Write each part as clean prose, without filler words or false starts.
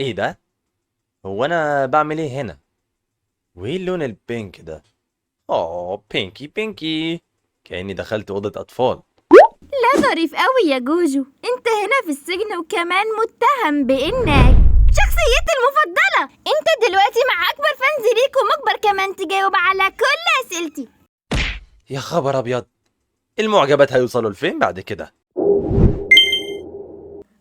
ايه ده؟ هو انا بعمل ايه هنا؟ وايه اللون البينك ده؟ بينكي بينكي، كأني دخلت أوضة أطفال. لا ظريف قوي يا جوجو، انت هنا في السجن وكمان متهم بانك شخصيتي المفضلة. انت دلوقتي مع اكبر فانز ليك ومجبر كمان تجاوب على كل اسئلتي. يا خبر أبيض، المعجبات هيوصلوا لفين بعد كده؟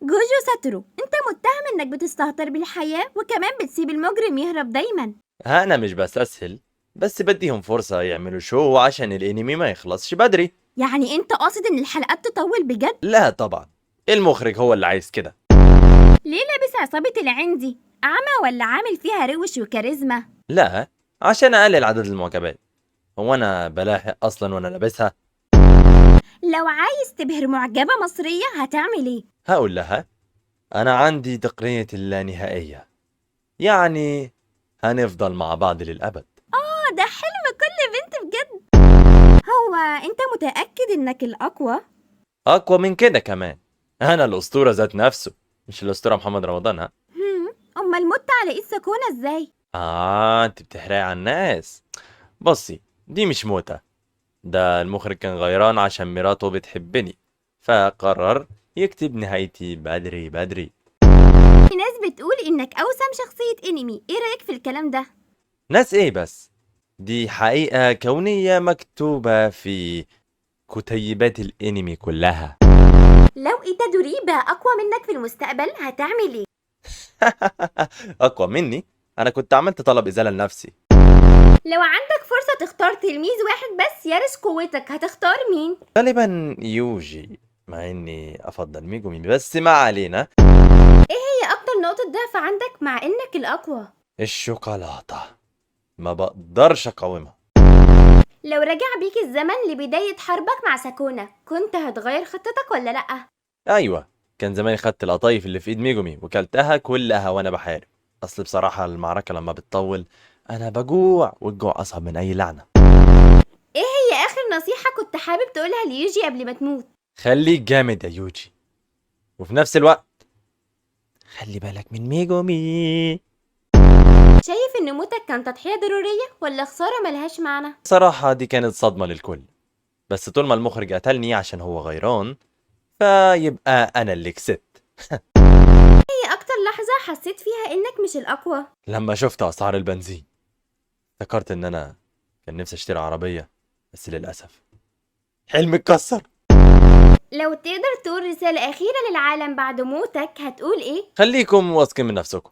جوجو ساتورو، انت متهم انك بتستهتر بالحياة وكمان بتسيب المجرم يهرب دايما. أنا مش بستسهل، بس بديهم فرصة يعملوا شو عشان الانمي ما يخلصش بدري. يعني انت قاصد ان الحلقات تطول بجد؟ لا طبعا، المخرج هو اللي عايز كده. ليه لابس عصابة العندي؟ اعمى ولا عامل فيها روش وكاريزما؟ لا، عشان أقلل عدد المعجبات. هو أنا بلاحق أصلا وأنا لابسها؟ لو عايز تبهر معجبة مصرية هتعمل ايه؟ هقول لها أنا عندي تقنية اللانهائية، يعني هنفضل مع بعض للأبد. ده حلم كل بنت بجد. هو انت متأكد انك الأقوى؟ أقوى من كده كمان، أنا الأسطورة ذات نفسه، مش الأسطورة محمد رمضان ها. امال مت على ايد سكونة ازاي؟ أنت بتحرقي على الناس. بصي، دي مش موتة، ده المخرج كان غيران عشان مراته بتحبني، فقرر يكتب نهايتي بدري بدري. في ناس بتقول انك اوسم شخصية انمي، ايه رأيك في الكلام ده؟ ناس إيه بس؟ دي حقيقة كونية مكتوبة في كتيبات الأنمي كلها. لو إيتادوري بقى اقوى منك في المستقبل هتعمل ايه؟ أقوى مني؟ أنا كنت عملت طلب إزالة لنفسي. لو عندك فرصة تختار تلميذ واحد بس يرث قوتك هتختار مين؟ غالبا يوجي، مع إني أفضل ميجومي بس ما علينا. هي اكتر نقطة ضعف عندك مع انك الاقوى؟ الشوكولاتة، ما بقدرش أقاومها. لو رجع بيك الزمن لبداية حربك مع سكونة كنت هتغير خطتك ولا لأ؟ أيوة، كان زماني خدت القطايف اللي في إيد ميجومي وكلتها كلها وأنا بحارب. أصل بصراحة المعركة لما بتطول أنا بجوع، والجوع أصعب من أي لعنة. ايه هي اخر نصيحة كنت حابب تقولها ليوجي قبل ما تموت؟ خليك جامد يا يوجي، وفي نفس الوقت خلي بالك من ميجومي. شايف ان موتك كان تضحية ضرورية ولا خسارة ملهاش معنى؟ بصراحة دي كانت صدمة للكل، بس طول ما المخرج قتلني عشان هو غيران فيبقى أنا اللي كسبت. هي اكتر لحظة حسيت فيها انك مش الاقوى؟ لما شفت أسعار البنزين افتكرت إن أنا كان نفسي أشتري عربية، بس للأسف حلمي اتكسر. لو تقدر تقول رسالة اخيرة للعالم بعد موتك هتقول ايه؟ خليكم واثقين من نفسكم،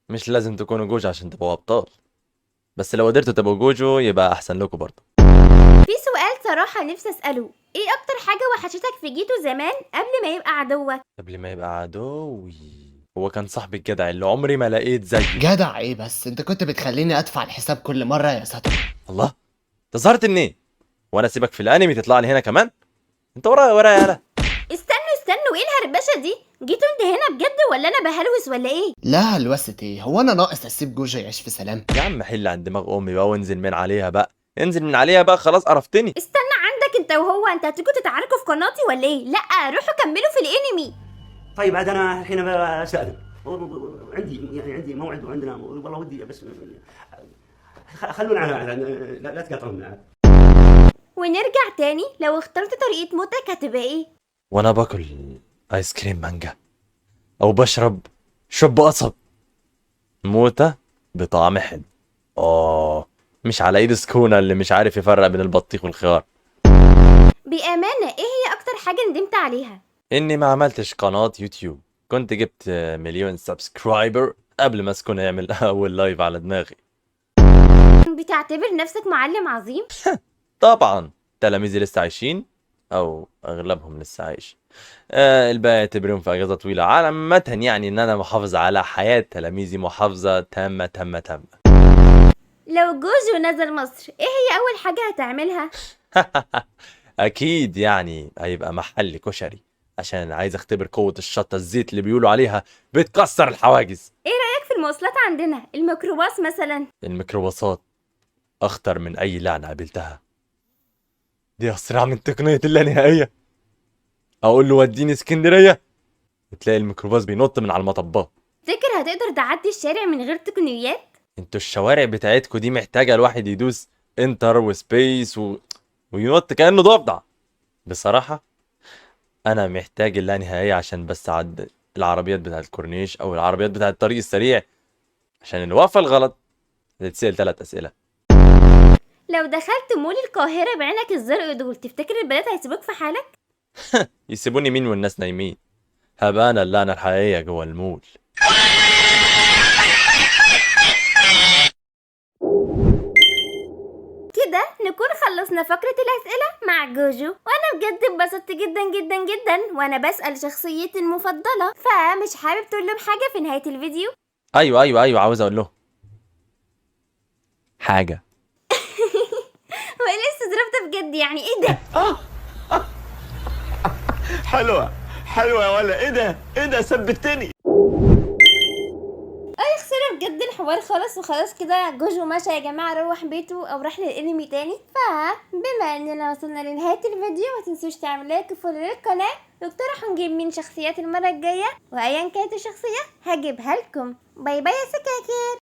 مش لازم تكونوا جوجو عشان تبقوا أبطال، بس لو قدرتوا تبقوا جوجو يبقى أحسن لكم برضه. في سؤال صراحة نفسي اسأله، ايه اكتر حاجة وحشتك في جيتو زمان قبل ما يبقى عدوك؟ قبل ما يبقى عدوي، هو كان صاحبي الجدع اللي عمري ما لقيت زيه. جدع ايه بس؟ انت كنت بتخليني ادفع الحساب كل مرة يا ساتورو. الله، انت ظهرت منين؟ وانا اسيبك في الانمي تطلع لي هنا كمان؟ انت ورايا يالا. استنوا ايه الهربشة دي؟ جيتو انت هنا بجد ولا انا بهلوس ولا ايه؟ لا هلوست ايه؟ هو انا ناقص اسيب جوجو يعيش في سلام؟ يا عم حل عن دماغ امي بقى وانزل من عليها بقى، انزل من عليها بقى، خلاص قرفتني. استنى، عندك انت وهو، انت هتيجوا تتعاركوا في قناتي ولا ايه؟ لا روحوا كملوا في الانمي. طيب عاد انا الحين بستأذن، عندي موعد وعندنا والله ودي بس خلونا لا تقاطعونا. ونرجع تاني، لو اخترت طريقة موتك هتبقى ايه؟ وانا باكل ايس كريم مانجا او بشرب شوب قصب، موتة بطعم حلو. مش على ايد سكونة اللي مش عارف يفرق بين البطيخ والخيار. بأمانة ايه هي اكتر حاجة ندمت عليها؟ اني ما عملتش قناة يوتيوب، كنت جبت مليون سبسكرايبر قبل ما سكون يعمل اول لايف على دماغي. بتعتبر نفسك معلم عظيم؟ طبعا، تلاميذي لسه عايشين، او اغلبهم لسه عايش. الباقي اعتبرهم في اجازة طويلة. عامة يعني ان انا محافظ على حياة تلاميذي محافظة تامة تامة تامة. لو جوجو نزل مصر ايه هي اول حاجة هتعملها؟ اكيد يعني هيبقى محل كشري، عشان عايز اختبر قوة الشطة الزيت اللي بيقولوا عليها بتكسر الحواجز. ايه رأيك في المواصلات عندنا، الميكروباص مثلا؟ الميكروباصات اخطر من اي لعنة قابلتها، دي اسرع من تقنية اللانهائية. اقول له وديني اسكندرية، بتلاقي الميكروباص بينط من على المطبات. تفتكر هتقدر تعدي الشارع من غير تقنيات؟ انتوا الشوارع بتاعتكوا دي محتاجة الواحد يدوس انتر وسبيس وينط كأنه ضفدع. بصراحة انا محتاج اللانهائية عشان بس اعدي العربيات بتاعت الكورنيش او العربيات بتاعت الطريق السريع، عشان الوقفة الغلط هتتسأل 3 أسئلة. لو دخلت مول القاهرة بعينك الزرق دول تفتكر البنات هيسيبوك في حالك؟ يسيبوني مين والناس نايمين؟ هبقى اللعنة الحقيقية جوه المول. كده نكون خلصنا فقرة الأسئلة مع جوجو، وأنا بجد اتبسطت جدا جدا جدا وأنا بسأل شخصيتي المفضلة. فمش حابب تقول لهم حاجة في نهاية الفيديو؟ ايوه عاوز اقول له حاجة. وإيه الاستظراف ده بجد؟ يعني إيه ده؟ حلوة يا ولا، ايه ده ثبتني. أي خسارة بجد، الحوار خلص وخلاص كده. جوجو ماشي يا جماعة، روح بيته أو راح للأنمي تاني. فبما إننا وصلنا لنهاية الفيديو ما تنسوش تعملوا لايك وفولو للقناة واقترحوا نجيب مين شخصيات المرة الجاية، وأيا كانت الشخصية هجيبها لكم. باي باي يا سكاكر.